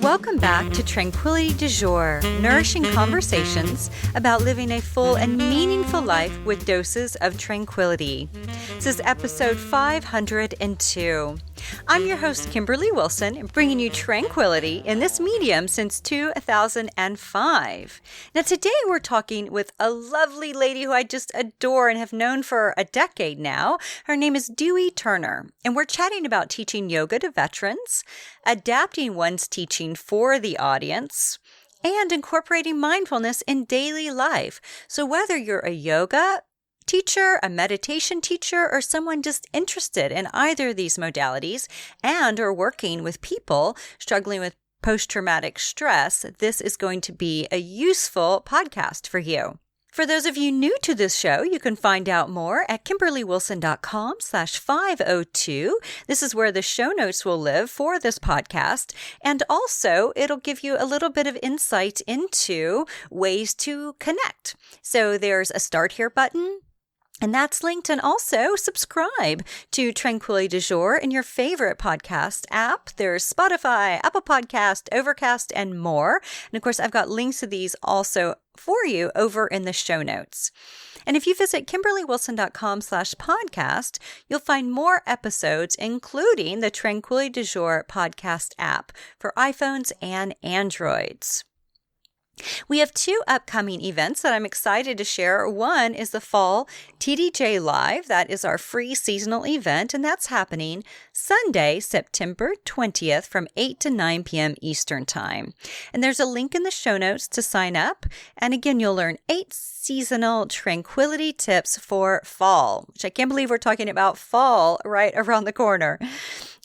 Welcome back to Tranquility du Jour, nourishing conversations about living a full and meaningful life with doses of tranquility. This is episode 502. I'm your host, Kimberly Wilson, bringing you tranquility in this medium since 2005. Now, today we're talking with a lovely lady who I just adore and have known for a decade now. Her name is Dui Turner, and we're chatting about teaching yoga to veterans, adapting one's teaching for the audience, and incorporating mindfulness in daily life. So whether you're a yoga teacher, a meditation teacher, or someone just interested in either of these modalities and or working with people struggling with post-traumatic stress, this is going to be a useful podcast for you. For those of you new to this show, you can find out more at kimberlywilson.com/502. This is where the show notes will live for this podcast. And also, it'll give you a little bit of insight into ways to connect. So there's a Start Here button, and that's linked, and also subscribe to Tranquility du Jour in your favorite podcast app. There's Spotify, Apple Podcast, Overcast, and more. And of course, I've got links to these also for you over in the show notes. And if you visit kimberlywilson.com/podcast, you'll find more episodes, including the Tranquility du Jour podcast app for iPhones and Androids. We have two upcoming events that I'm excited to share. One is the Fall TDJ Live. That is our free seasonal event, and that's happening Sunday, September 20th from 8 to 9 p.m. Eastern Time. And there's a link in the show notes to sign up. And again, you'll learn 8 seasonal tranquility tips for fall, which I can't believe we're talking about fall right around the corner.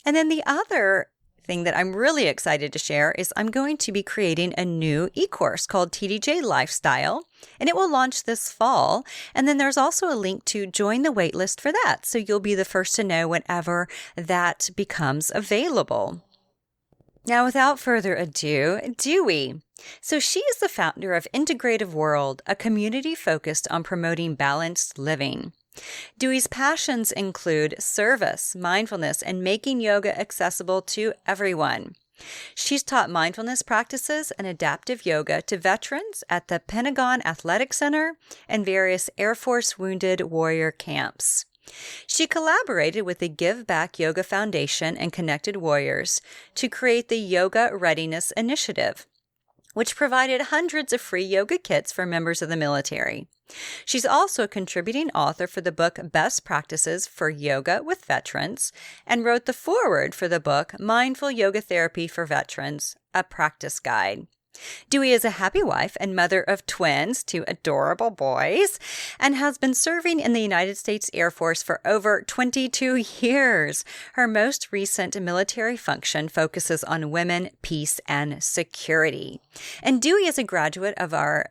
And then the other thing that I'm really excited to share is I'm going to be creating a new e-course called TDJ Lifestyle, and it will launch this fall. And then there's also a link to join the waitlist for that, so you'll be the first to know whenever that becomes available. Now, without further ado, Dui. So she is the founder of Integrative World, a community focused on promoting balanced living. Dui's passions include service, mindfulness, and making yoga accessible to everyone. She's taught mindfulness practices and adaptive yoga to veterans at the Pentagon Athletic Center and various Air Force Wounded Warrior camps. She collaborated with the Give Back Yoga Foundation and Connected Warriors to create the Yoga Readiness Initiative, which provided hundreds of free yoga kits for members of the military. She's also a contributing author for the book Best Practices for Yoga with Veterans and wrote the foreword for the book Mindful Yoga Therapy for Veterans, a Practice Guide. Dui is a happy wife and mother of twins, 2 adorable boys, and has been serving in the United States Air Force for over 22 years. Her most recent military function focuses on women, peace, and security. And Dui is a graduate of our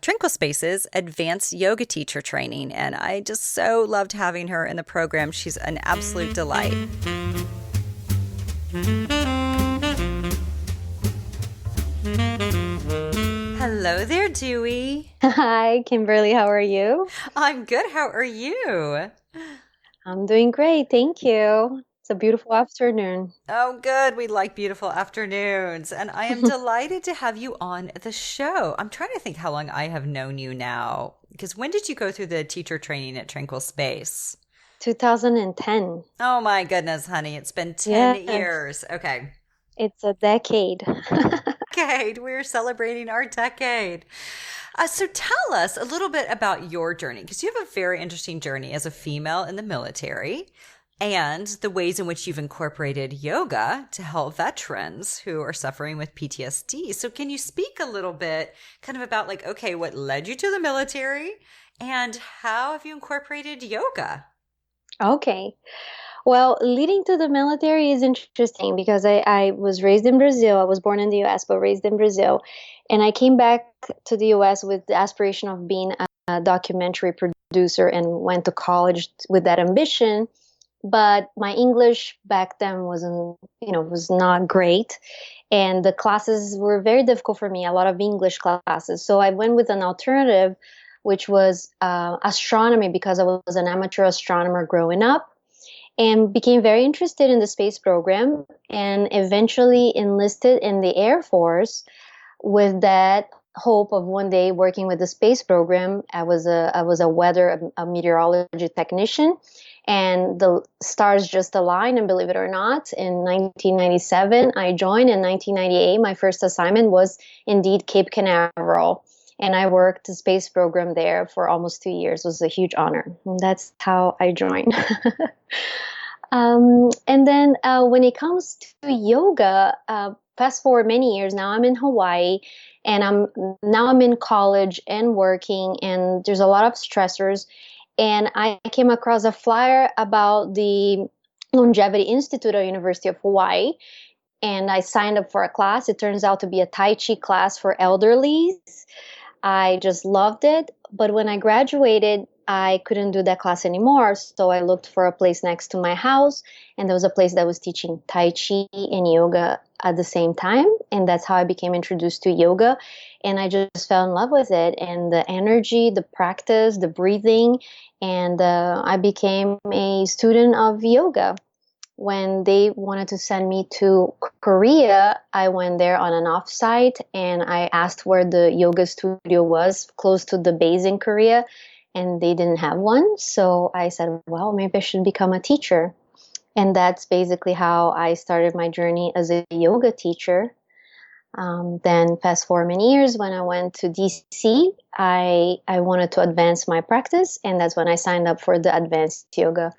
Tranquil Space's advanced yoga teacher training, and I just so loved having her in the program. She's an absolute delight. Hello there, Dui. Hi, Kimberly. How are you? I'm good. How are you? I'm doing great. Thank you. It's a beautiful afternoon. Oh, good. We like beautiful afternoons. And I am delighted to have you on the show. I'm trying to think how long I have known you now. Because when did you go through the teacher training at Tranquil Space? 2010. Oh, my goodness, honey. It's been 10 years. Okay. It's a decade. We're celebrating our decade. So tell us a little bit about your journey, because you have a very interesting journey as a female in the military and the ways in which you've incorporated yoga to help veterans who are suffering with PTSD. So can you speak a little bit kind of about what led you to the military and how have you incorporated yoga? Okay. Well, leading to the military is interesting because I was raised in Brazil. I was born in the U.S., but raised in Brazil. And I came back to the U.S. with the aspiration of being a documentary producer and went to college with that ambition. But my English back then was not great. And the classes were very difficult for me, a lot of English classes. So I went with an alternative, which was astronomy, because I was an amateur astronomer growing up. and became very interested in the space program and eventually enlisted in the Air Force with that hope of one day working with the space program. I was a a meteorology technician, and the stars just aligned. And believe it or not, in 1997, I joined. In 1998, my first assignment was indeed Cape Canaveral. And I worked the space program there for almost 2 years. It was a huge honor. And that's how I joined. And then when it comes to yoga, fast forward many years, now I'm in Hawaii, and I'm in college and working, and there's a lot of stressors. And I came across a flyer about the Longevity Institute at University of Hawaii, and I signed up for a class. It turns out to be a Tai Chi class for elderlies. I just loved it. But when I graduated, I couldn't do that class anymore. So I looked for a place next to my house, and there was a place that was teaching Tai Chi and yoga at the same time. And that's how I became introduced to yoga. And I just fell in love with it, and the energy, the practice, the breathing. And I became a student of yoga. When they wanted to send me to Korea, I went there on an offsite, and I asked where the yoga studio was close to the base in Korea, and they didn't have one. So I said, well, maybe I should become a teacher. And that's basically how I started my journey as a yoga teacher. Then fast forward many years, when I went to DC, I wanted to advance my practice, and that's when I signed up for the advanced yoga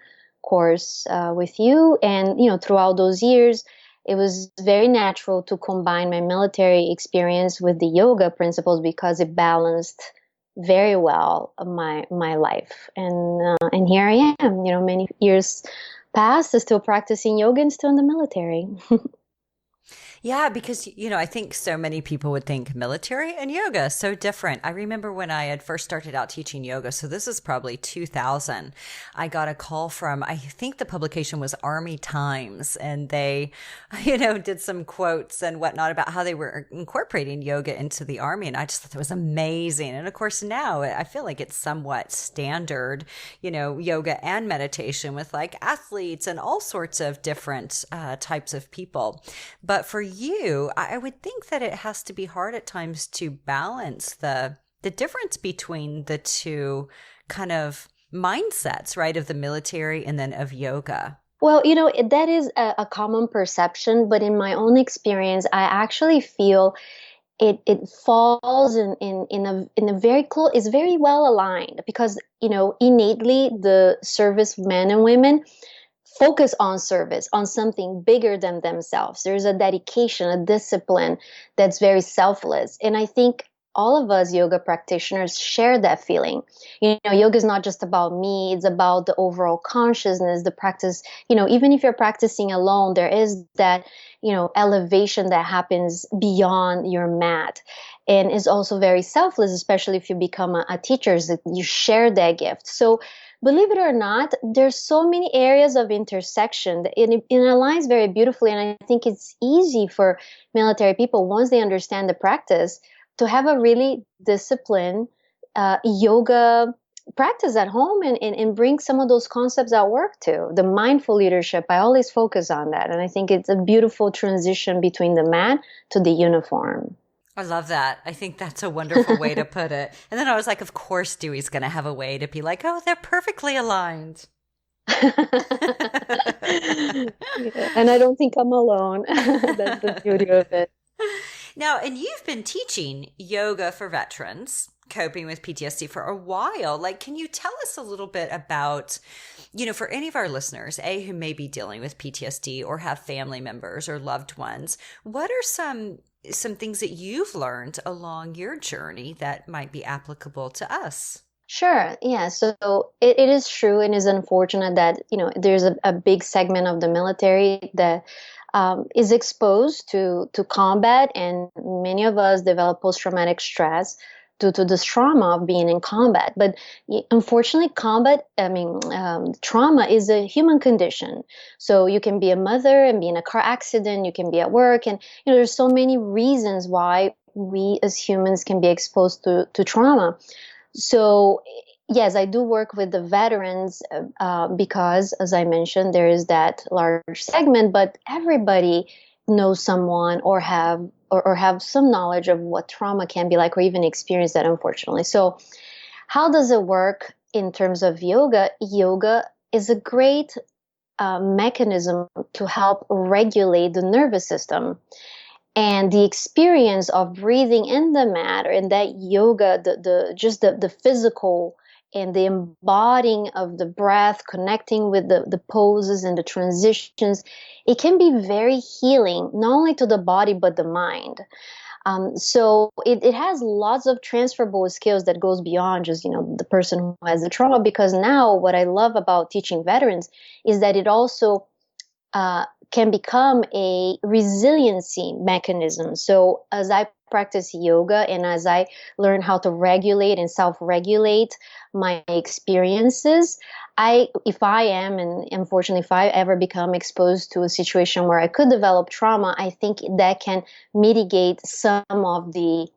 course with you. And throughout those years, it was very natural to combine my military experience with the yoga principles, because it balanced very well my life. And here I am, many years past, still practicing yoga and still in the military. Yeah, because, I think so many people would think military and yoga so different. I remember when I had first started out teaching yoga, so this is probably 2000, I got a call from, I think the publication was Army Times, and they, did some quotes and whatnot about how they were incorporating yoga into the Army. And I just thought that was amazing. And of course, now I feel like it's somewhat standard, yoga and meditation with like athletes and all sorts of different types of people. But for you, I would think that it has to be hard at times to balance the difference between the two kind of mindsets, right, of the military and then of yoga. Well, that is a common perception, but in my own experience, I actually feel it falls in a very close, it's very well aligned, because innately the servicemen and women focus on service, on something bigger than themselves. There's a dedication, a discipline that's very selfless. And I think all of us yoga practitioners share that feeling. Yoga is not just about me, it's about the overall consciousness, the practice. Even if you're practicing alone, there is that, elevation that happens beyond your mat. And is also very selfless, especially if you become a teacher, that you share that gift. So believe it or not, there's so many areas of intersection, and it aligns very beautifully. And I think it's easy for military people, once they understand the practice, to have a really disciplined yoga practice at home, and bring some of those concepts at work too. The mindful leadership, I always focus on that. And I think it's a beautiful transition between the mat to the uniform. I love that. I think that's a wonderful way to put it. And then I was like, of course, Dewey's going to have a way to be like, oh, they're perfectly aligned. And I don't think I'm alone. That's the beauty of it. Now, and you've been teaching yoga for veterans, coping with PTSD for a while. Like, can you tell us a little bit about, for any of our listeners, who may be dealing with PTSD or have family members or loved ones, what are some things that you've learned along your journey that might be applicable to us? Sure. Yeah. So it is true, and is unfortunate that, there's a big segment of the military that is exposed to combat, and many of us develop post-traumatic stress due to this trauma of being in combat. But unfortunately, trauma is a human condition. So you can be a mother and be in a car accident, you can be at work, and there's so many reasons why we as humans can be exposed to trauma. So yes, I do work with the veterans because, as I mentioned, there is that large segment, but everybody knows someone or have some knowledge of what trauma can be like, or even experience that, unfortunately. So how does it work in terms of yoga? Yoga is a great mechanism to help regulate the nervous system. And the experience of breathing in the mat, or in that yoga, the physical and the embodying of the breath, connecting with the poses and the transitions, it can be very healing, not only to the body, but the mind. So it has lots of transferable skills that goes beyond just, the person who has the trauma, because now what I love about teaching veterans is that it also can become a resiliency mechanism. So as I practice yoga and as I learn how to regulate and self-regulate my experiences, if I am, and unfortunately, if I ever become exposed to a situation where I could develop trauma, I think that can mitigate some of the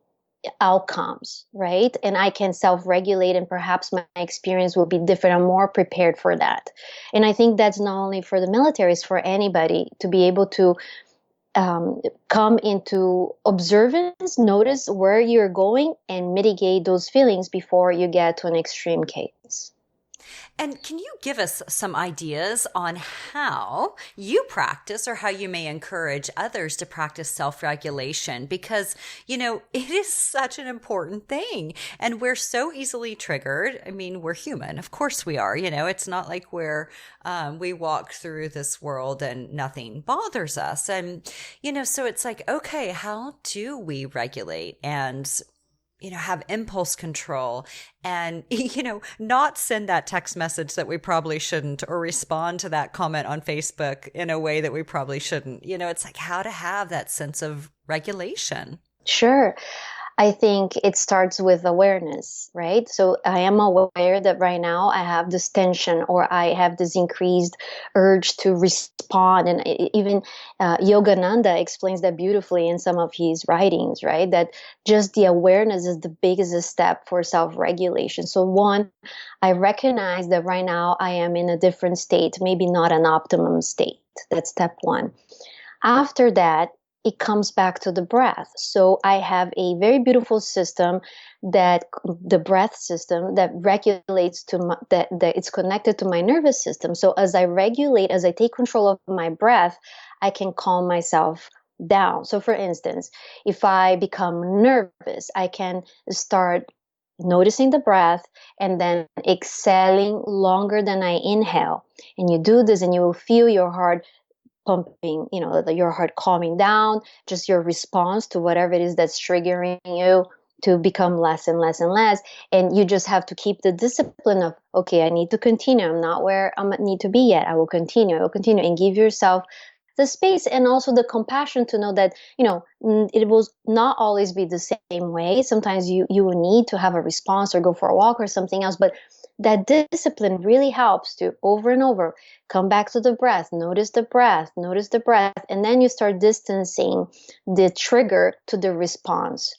outcomes, right? And I can self-regulate, and perhaps my experience will be different. I'm more prepared for that. And I think that's not only for the military, it's for anybody to be able to come into observance, notice where you're going, and mitigate those feelings before you get to an extreme case. And can you give us some ideas on how you practice, or how you may encourage others to practice self-regulation? Because, it is such an important thing, and we're so easily triggered. I mean, we're human. Of course we are. It's not like we walk through this world and nothing bothers us. And, so it's like, okay, how do we regulate and have impulse control and, not send that text message that we probably shouldn't, or respond to that comment on Facebook in a way that we probably shouldn't. It's like how to have that sense of regulation. Sure. I think it starts with awareness, right? So I am aware that right now I have this tension, or I have this increased urge to respond. And even Yogananda explains that beautifully in some of his writings, right? That just the awareness is the biggest step for self-regulation. So one, I recognize that right now I am in a different state, maybe not an optimum state. That's step one. After that, it comes back to the breath. So I have a very beautiful system, that the breath system that regulates that it's connected to my nervous system. So as I regulate, as I take control of my breath, I can calm myself down. So for instance, if I become nervous, I can start noticing the breath and then exhaling longer than I inhale. And you do this and you will feel your heart pumping, your heart calming down, just your response to whatever it is that's triggering you to become less and less and less. And you just have to keep the discipline of, okay, I need to continue. I'm not where I need to be yet. I will continue, and give yourself the space and also the compassion to know that, it will not always be the same way. Sometimes you will need to have a response or go for a walk or something else, but that discipline really helps to over and over come back to the breath, notice the breath, and then you start distancing the trigger to the response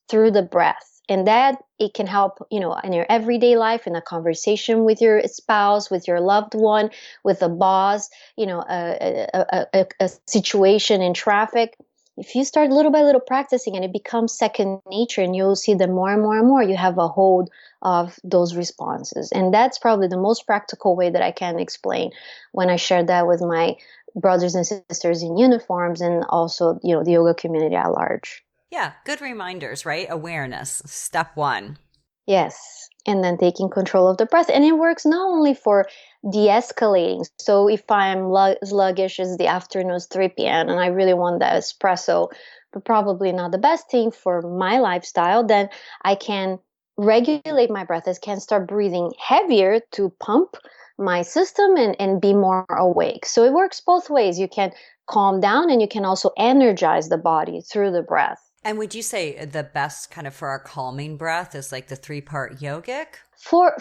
through the breath. And that it can help, in your everyday life, in a conversation with your spouse, with your loved one, with a boss, a situation in traffic. If you start little by little practicing, and it becomes second nature, and you'll see that more and more and more you have a hold of those responses. And that's probably the most practical way that I can explain when I share that with my brothers and sisters in uniforms, and also, the yoga community at large. Yeah, good reminders, right? Awareness, step one. Yes. And then taking control of the breath. And it works not only for de-escalating. So if I'm sluggish, it's the afternoon, 3 p.m., and I really want that espresso, but probably not the best thing for my lifestyle, then I can regulate my breath. I can start breathing heavier to pump my system and be more awake. So it works both ways. You can calm down, and you can also energize the body through the breath. And would you say the best kind of for our calming breath is like the 3-part yogic? For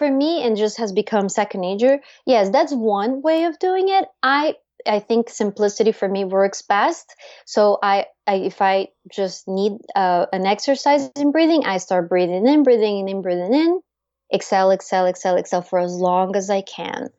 me, and just has become second nature. Yes, that's one way of doing it. I think simplicity for me works best. So if I just need an exercise in breathing, I start breathing in, breathing in, breathing in, exhale, exhale, exhale, exhale for as long as I can.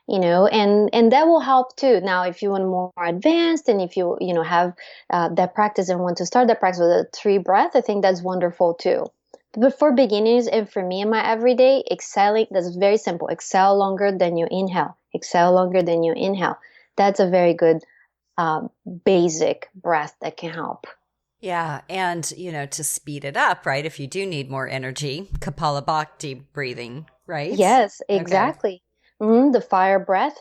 And that will help too. Now, if you want more advanced, and if you have that practice and want to start that practice with a 3 breath, I think that's wonderful too. But for beginners and for me in my everyday, exhaling, that's very simple. Exhale longer than you inhale. Exhale longer than you inhale. That's a very good basic breath that can help. Yeah. And, to speed it up, right? If you do need more energy, Kapalabhati breathing, right? Yes, Okay. exactly. The fire breath.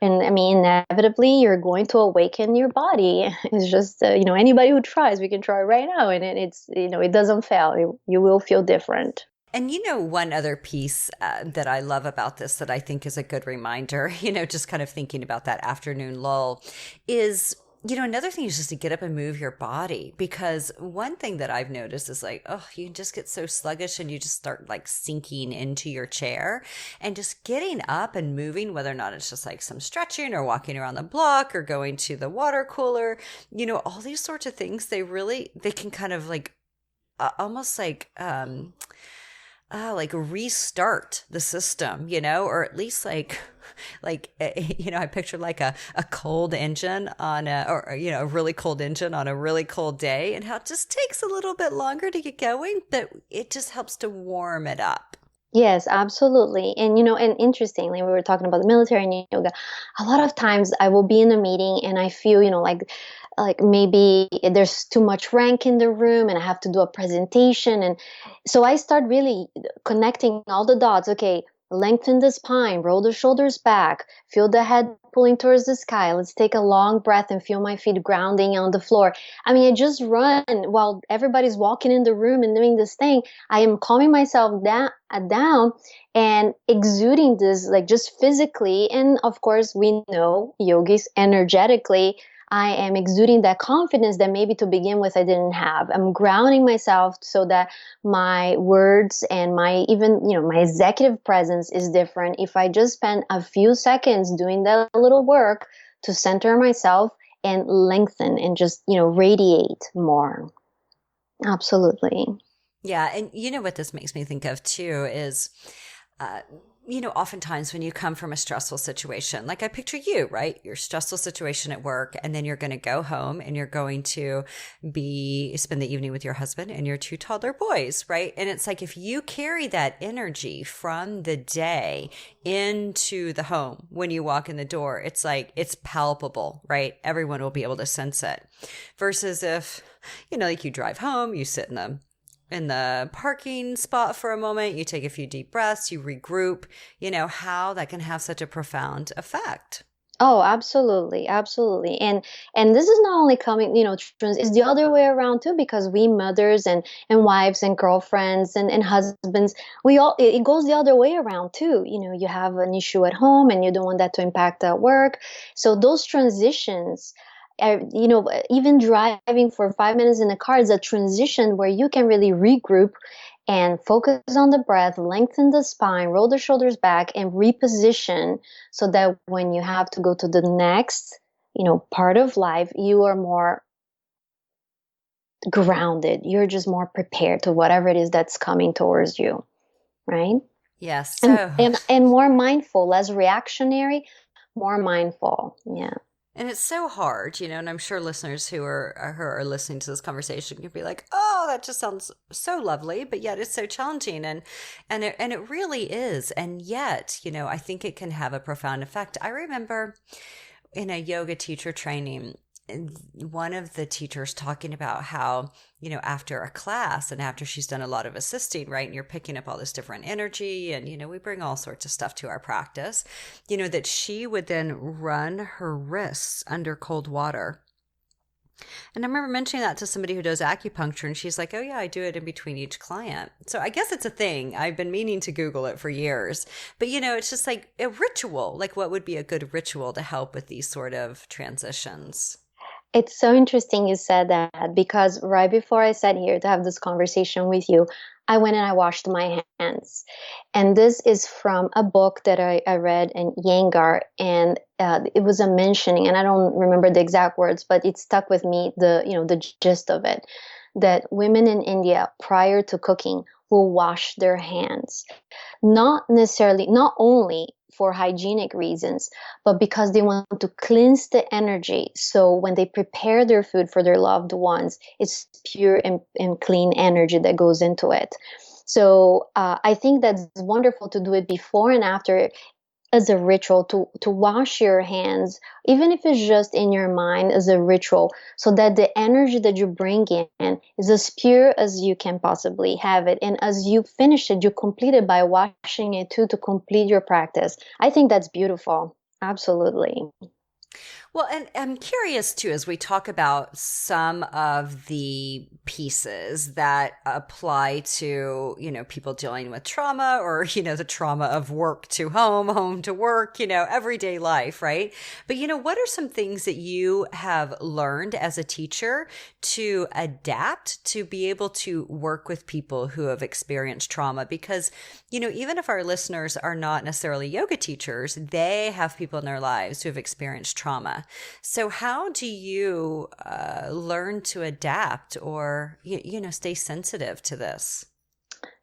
And I mean, inevitably, you're going to awaken your body. It's just, anybody who tries, we can try right now. And it doesn't fail. You will feel different. And one other piece that I love about this that I think is a good reminder, just kind of thinking about that afternoon lull is, another thing is just to get up and move your body. Because one thing that I've noticed is like, oh, you can just get so sluggish and you just start like sinking into your chair, and just getting up and moving, whether or not it's just like some stretching or walking around the block or going to the water cooler, all these sorts of things, they can kind of like almost like restart the system, or at least I picture like a cold engine on a really cold engine on a really cold day, and how it just takes a little bit longer to get going, but it just helps to warm it up. Yes, absolutely. And interestingly, we were talking about the military and yoga. A lot of times I will be in a meeting and I feel, like maybe there's too much rank in the room and I have to do a presentation. And so I start really connecting all the dots. Okay, lengthen the spine, roll the shoulders back, feel the head pulling towards the sky. Let's take a long breath and feel my feet grounding on the floor. I mean, I just run while everybody's walking in the room and doing this thing. I am calming myself down and exuding this, like, just physically. And of course, we know yogis energetically, I am exuding that confidence that maybe to begin with I didn't have. I'm grounding myself so that my words and my executive presence is different if I just spend a few seconds doing that little work to center myself and lengthen and just, radiate more. Absolutely. Yeah. And what this makes me think of too is, oftentimes when you come from a stressful situation, like I picture you, right? Your stressful situation at work, and then you're going to go home and you're going to spend the evening with your husband and your 2 toddler boys, right? And it's like, if you carry that energy from the day into the home, when you walk in the door, it's like, it's palpable, right? Everyone will be able to sense it. Versus if, like you drive home, you sit in the parking spot for a moment, you take a few deep breaths, you regroup, how that can have such a profound effect. Oh, absolutely, absolutely. And this is not only coming, it's the other way around too, because we mothers and wives and girlfriends and husbands, it goes the other way around too. You have an issue at home and you don't want that to impact at work. So those transitions, even driving for 5 minutes in the car is a transition where you can really regroup and focus on the breath, lengthen the spine, roll the shoulders back, and reposition so that when you have to go to the next, part of life, you are more grounded. You're just more prepared to whatever it is that's coming towards you, right? Yes. And more mindful, less reactionary, more mindful. Yeah. And it's so hard, and I'm sure listeners who are listening to this conversation can be like, "Oh, that just sounds so lovely," but yet it's so challenging, and it really is. And yet, I think it can have a profound effect. I remember in a yoga teacher training, one of the teachers talking about how, after a class and after she's done a lot of assisting, right, and you're picking up all this different energy, and, we bring all sorts of stuff to our practice, that she would then run her wrists under cold water. And I remember mentioning that to somebody who does acupuncture, and she's like, "Oh yeah, I do it in between each client." So I guess it's a thing. I've been meaning to Google it for years. But, it's just like a ritual. Like, what would be a good ritual to help with these sort of transitions? It's so interesting you said that, because right before I sat here to have this conversation with you, I went and I washed my hands. And this is from a book that I read in Yangar, and it was a mentioning, and I don't remember the exact words, but it stuck with me, the gist of it, that women in India, prior to cooking, will wash their hands. Not only for hygienic reasons, but because they want to cleanse the energy. So when they prepare their food for their loved ones, it's pure and clean energy that goes into it. So I think that's wonderful to do it before and after as a ritual, to wash your hands, even if it's just in your mind as a ritual, so that the energy that you bring in is as pure as you can possibly have it. And as you finish it, you complete it by washing it too, to complete your practice. I think that's beautiful. Absolutely. Well, and I'm curious too, as we talk about some of the pieces that apply to, people dealing with trauma, or, the trauma of work to home, home to work, everyday life, right? But, what are some things that you have learned as a teacher to adapt to be able to work with people who have experienced trauma? Because, even if our listeners are not necessarily yoga teachers, they have people in their lives who have experienced trauma. So how do you learn to adapt or, stay sensitive to this?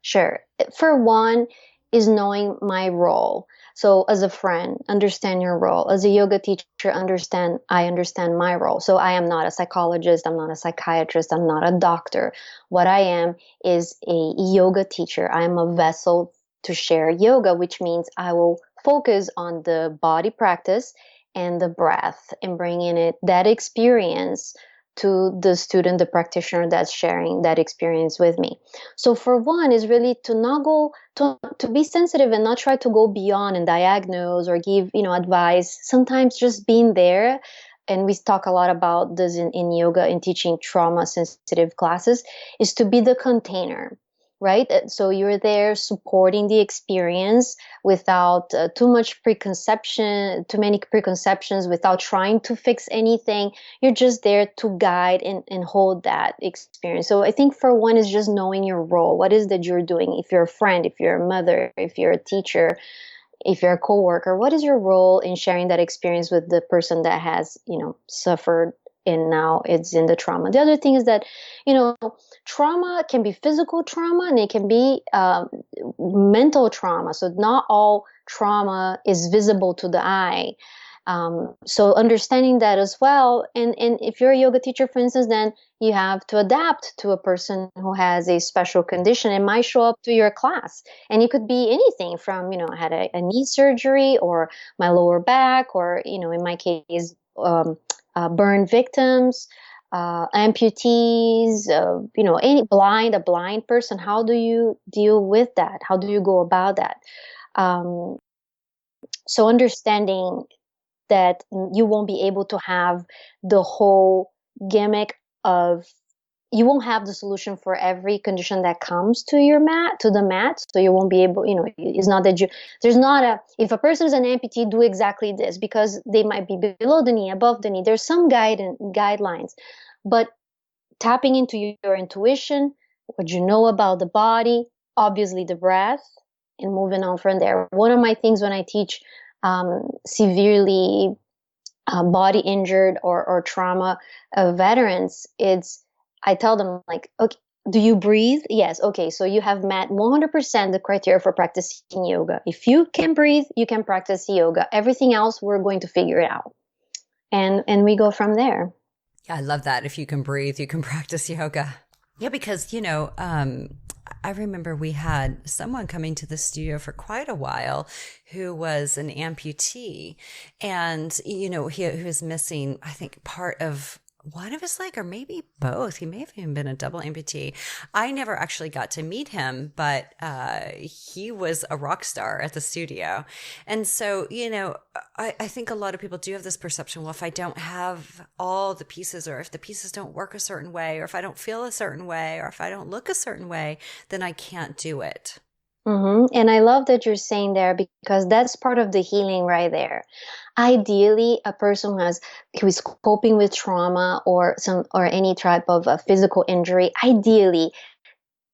Sure. For one, is knowing my role. So as a friend, understand your role. As a yoga teacher, I understand my role. So I am not a psychologist. I'm not a psychiatrist. I'm not a doctor. What I am is a yoga teacher. I'm a vessel to share yoga, which means I will focus on the body practice and the breath, and bringing that experience to the student, the practitioner that's sharing that experience with me. So for one is really to not go to be sensitive and not try to go beyond and diagnose or give, advice. Sometimes just being there, and we talk a lot about this in yoga and teaching trauma sensitive classes, is to be the container. Right? So you're there supporting the experience without too many preconceptions, without trying to fix anything. You're just there to guide and hold that experience. So I think for one is just knowing your role. What is that you're doing? If you're a friend, if you're a mother, if you're a teacher, if you're a coworker, what is your role in sharing that experience with the person that has, suffered and now it's in the trauma? The other thing is that, trauma can be physical trauma and it can be mental trauma. So not all trauma is visible to the eye. So understanding that as well. And if you're a yoga teacher, for instance, then you have to adapt to a person who has a special condition. It might show up to your class, and it could be anything from, I had a knee surgery, or my lower back, or, in my case, burn victims, amputees, a blind person. How do you deal with that? How do you go about that? So understanding that you won't be able to have the whole gimmick of, you won't have the solution for every condition that comes to the mat. So you won't be able, it's not that if a person is an amputee, do exactly this, because they might be below the knee, above the knee. There's some guidelines, but tapping into your intuition, what you know about the body, obviously the breath, and moving on from there. One of my things when I teach severely body injured or trauma veterans, I tell them, like, okay, do you breathe? Yes. Okay. So you have met 100% the criteria for practicing yoga. If you can breathe, you can practice yoga. Everything else, we're going to figure it out. And we go from there. Yeah, I love that. If you can breathe, you can practice yoga. Yeah, because, I remember we had someone coming to the studio for quite a while who was an amputee, and, he was missing, I think, part of one of his leg, or maybe both. He may have even been a double amputee. I never actually got to meet him, but he was a rock star at the studio. And so, I think a lot of people do have this perception, well, if I don't have all the pieces, or if the pieces don't work a certain way, or if I don't feel a certain way, or if I don't look a certain way, then I can't do it. Mm-hmm. And I love that you're saying there, because that's part of the healing right there. Ideally, a person who is coping with trauma or any type of physical injury, ideally,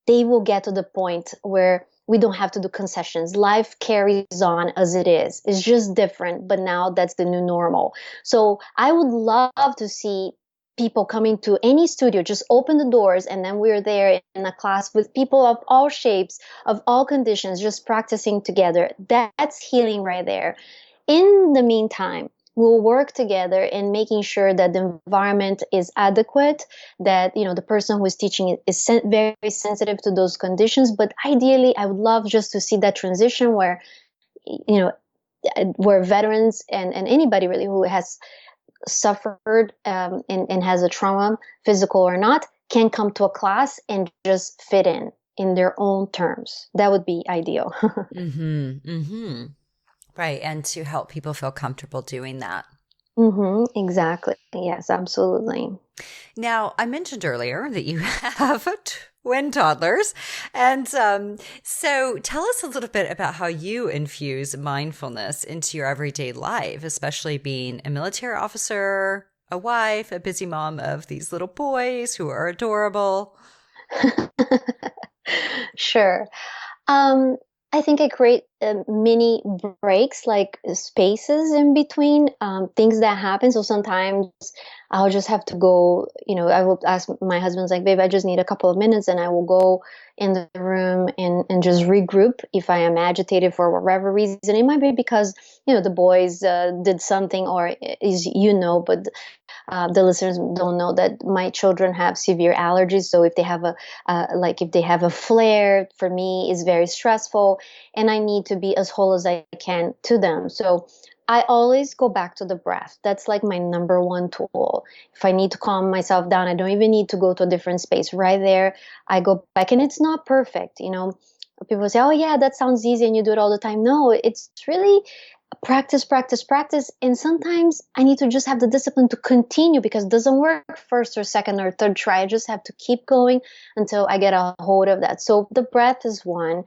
they will get to the point where we don't have to do concessions. Life carries on as it is. It's just different, but now that's the new normal. So I would love to see people coming to any studio, just open the doors, and then we're there in a class with people of all shapes, of all conditions, just practicing together. That's healing right there. In the meantime, we'll work together in making sure that the environment is adequate, that the person who is teaching is very sensitive to those conditions. But ideally, I would love just to see that transition where where veterans and anybody really who has suffered and has a trauma, physical or not, can come to a class and just fit in their own terms. That would be ideal. Mm-hmm. Mm-hmm. Right. And to help people feel comfortable doing that. Mm-hmm. Exactly. Yes, absolutely. Now, I mentioned earlier that you have twin toddlers. And so tell us a little bit about how you infuse mindfulness into your everyday life, especially being a military officer, a wife, a busy mom of these little boys who are adorable. Sure. I think I create mini breaks, like spaces in between things that happen. So sometimes I'll just have to go, I will ask my husband's like, babe, I just need a couple of minutes, and I will go in the room and just regroup if I am agitated for whatever reason. It might be because, the boys did something, or is, but the listeners don't know that my children have severe allergies. So if they have a flare, for me is very stressful, and I need to be as whole as I can to them. So I always go back to the breath. That's like my number one tool. If I need to calm myself down, I don't even need to go to a different space. Right there, I go back, and it's not perfect. People say, oh yeah, that sounds easy and you do it all the time. No, it's really practice, practice, practice. And sometimes I need to just have the discipline to continue, because it doesn't work first or second or third try. I just have to keep going until I get a hold of that. So the breath is one.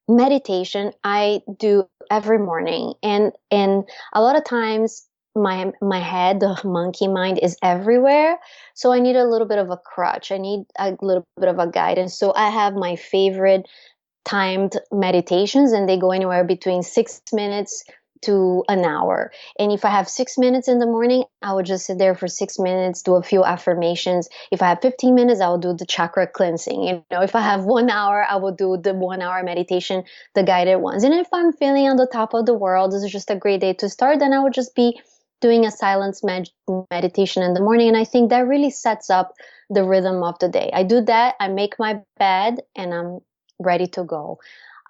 Meditation I do every morning, and a lot of times my head, the monkey mind, is everywhere. So I need a little bit of a crutch. I need a little bit of a guidance. So I have my favorite timed meditations, and they go anywhere between 6 minutes to an hour. And if I have 6 minutes in the morning, I would just sit there for 6 minutes, do a few affirmations. If I have 15 minutes, I will do the chakra cleansing. If I have 1 hour, I will do the 1 hour meditation, the guided ones. And if I'm feeling on the top of the world, this is just a great day to start, then I would just be doing a silence meditation in the morning. And I think that really sets up the rhythm of the day. I do that, I make my bed, and I'm ready to go.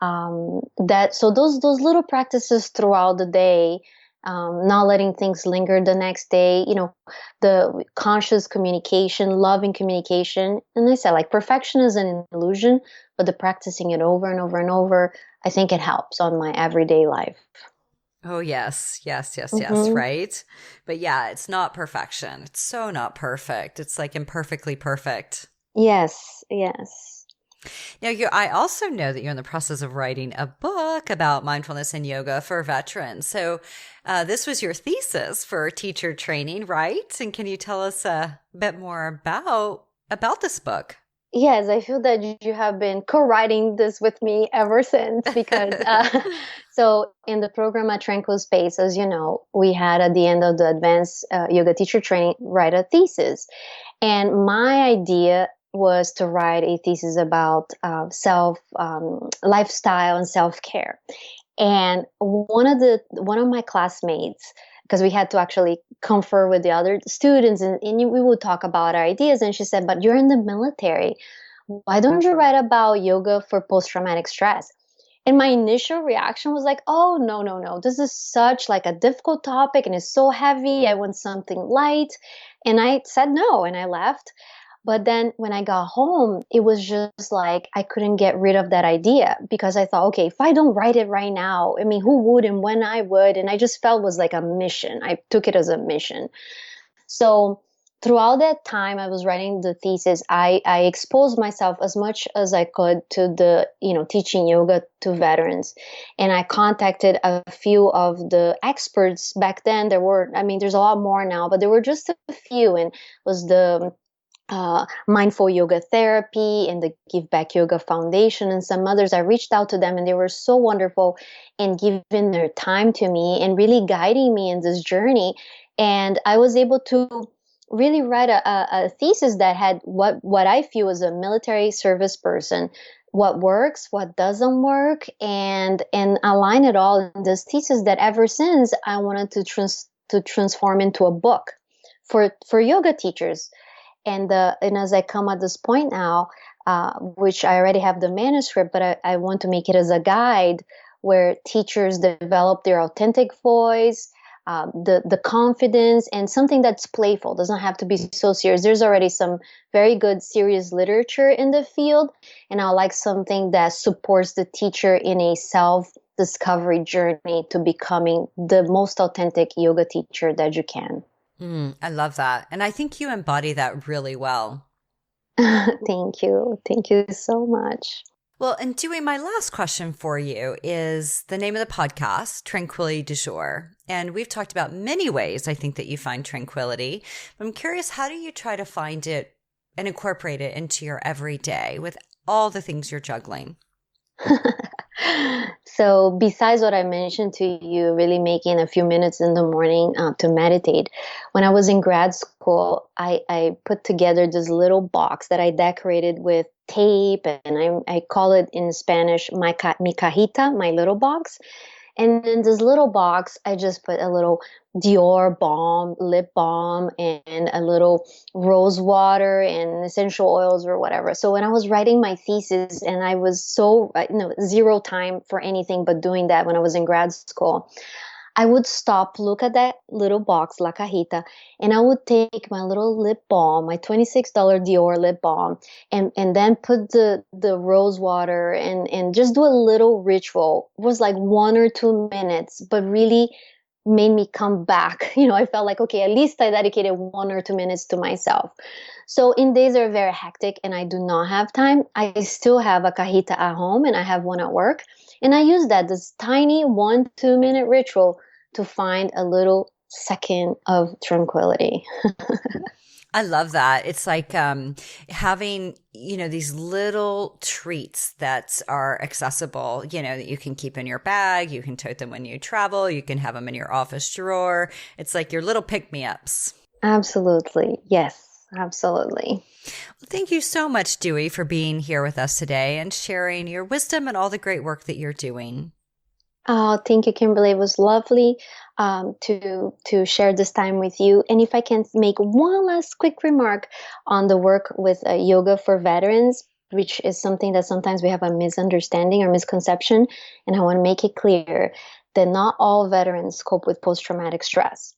So those little practices throughout the day, not letting things linger the next day, the conscious communication, loving communication. And I said, like, perfection is an illusion, but the practicing it over and over and over, I think it helps on my everyday life. Oh, yes, yes, yes, yes, Mm-hmm. right? But yeah, it's not perfection. It's so not perfect. It's like imperfectly perfect. Yes, yes. Now, I also know that you're in the process of writing a book about mindfulness and yoga for veterans. So this was your thesis for teacher training, right? And can you tell us a bit more about this book? Yes, I feel that you have been co-writing this with me ever since, because so in the program at Tranquil Space, as you know, we had at the end of the advanced yoga teacher training write a thesis. And my idea was to write a thesis about lifestyle and self-care. And one of my classmates, because we had to actually confer with the other students, and we would talk about our ideas, and she said, but you're in the military, why don't you write about yoga for post-traumatic stress? And my initial reaction was like, oh, no, no, no, this is such like a difficult topic and it's so heavy, I want something light. And I said no, and I left. But then when I got home, it was just like I couldn't get rid of that idea, because I thought, okay, if I don't write it right now, I mean, who would and when I would? And I just felt it was like a mission. I took it as a mission. So throughout that time I was writing the thesis, I exposed myself as much as I could to the, teaching yoga to veterans. And I contacted a few of the experts back then. There's a lot more now, but there were just a few, and was the Mindful Yoga Therapy and the Give Back Yoga Foundation and some others. I reached out to them, and they were so wonderful in giving their time to me and really guiding me in this journey. And I was able to really write a thesis that had what I feel as a military service person, what works, what doesn't work, and align it all in this thesis that ever since I wanted to transform into a book for yoga teachers. And as I come at this point now, which I already have the manuscript, but I want to make it as a guide where teachers develop their authentic voice, the confidence, and something that's playful. Doesn't have to be so serious. There's already some very good serious literature in the field, and I like something that supports the teacher in a self-discovery journey to becoming the most authentic yoga teacher that you can. I love that. And I think you embody that really well. Thank you. Thank you so much. Well, and Dui, my last question for you is the name of the podcast, Tranquility du Jour. And we've talked about many ways I think that you find tranquility. But I'm curious, how do you try to find it and incorporate it into your everyday with all the things you're juggling? So besides what I mentioned to you, really making a few minutes in the morning to meditate, when I was in grad school, I put together this little box that I decorated with tape, and I call it in Spanish, mi cajita, my little box. And in this little box, I just put a little Dior balm, lip balm, and a little rose water and essential oils or whatever. So when I was writing my thesis, and I was so, zero time for anything but doing that when I was in grad school, I would stop, look at that little box, La Cajita, and I would take my little lip balm, my $26 Dior lip balm, and then put the rose water and just do a little ritual. It was like 1 or 2 minutes, but really made me come back. I felt like, okay, at least I dedicated 1 or 2 minutes to myself. So in days that are very hectic and I do not have time, I still have a cajita at home and I have one at work. And I use this tiny 1-2 minute ritual to find a little second of tranquility. I love that. It's like having, these little treats that are accessible, that you can keep in your bag. You can tote them when you travel. You can have them in your office drawer. It's like your little pick-me-ups. Absolutely. Yes, absolutely. Well, thank you so much, Dui, for being here with us today and sharing your wisdom and all the great work that you're doing. Oh, thank you, Kimberly. It was lovely to share this time with you. And if I can make one last quick remark on the work with yoga for veterans, which is something that sometimes we have a misunderstanding or misconception, and I want to make it clear that not all veterans cope with post-traumatic stress.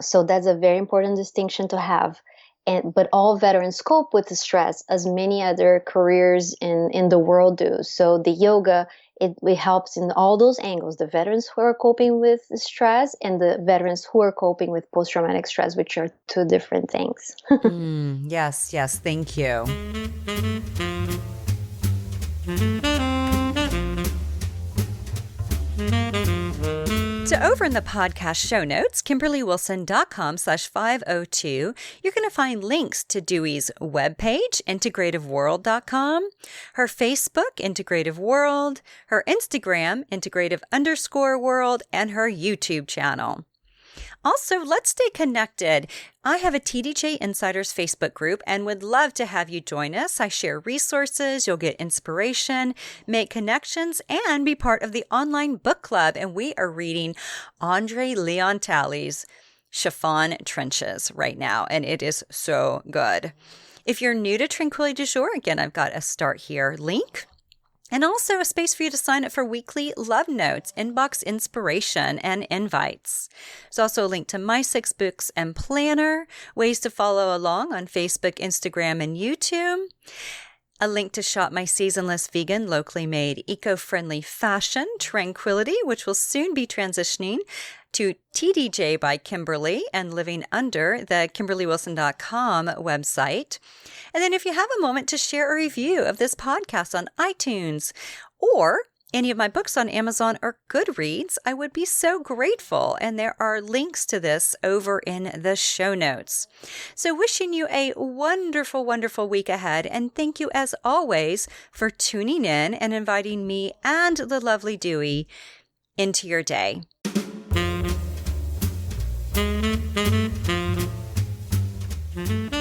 So that's a very important distinction to have. But all veterans cope with the stress as many other careers in the world do. So the yoga, it helps in all those angles, the veterans who are coping with stress and the veterans who are coping with post-traumatic stress, which are two different things. Yes. Thank you. So over in the podcast show notes, KimberlyWilson.com/502, you're going to find links to Dui's webpage, integrativeworld.com, her Facebook, Integrative World, her Instagram, Integrative_world, and her YouTube channel. Also, let's stay connected. I have a TDJ Insiders Facebook group and would love to have you join us. I share resources, you'll get inspiration, make connections, and be part of the online book club. And we are reading Andre Leon Talley's Chiffon Trenches right now, and it is so good. If you're new to Tranquility du Jour, again, I've got a Start Here link. And also a space for you to sign up for weekly love notes, inbox inspiration, and invites. There's also a link to my 6 books and planner, ways to follow along on Facebook, Instagram, and YouTube. A link to shop my seasonless vegan, locally made, eco-friendly fashion, Tranquility, which will soon be transitioning to TDJ by Kimberly and living under the KimberlyWilson.com website. And then if you have a moment to share a review of this podcast on iTunes or any of my books on Amazon or Goodreads, I would be so grateful. And there are links to this over in the show notes. So wishing you a wonderful, wonderful week ahead. And thank you as always for tuning in and inviting me and the lovely Dui into your day. you.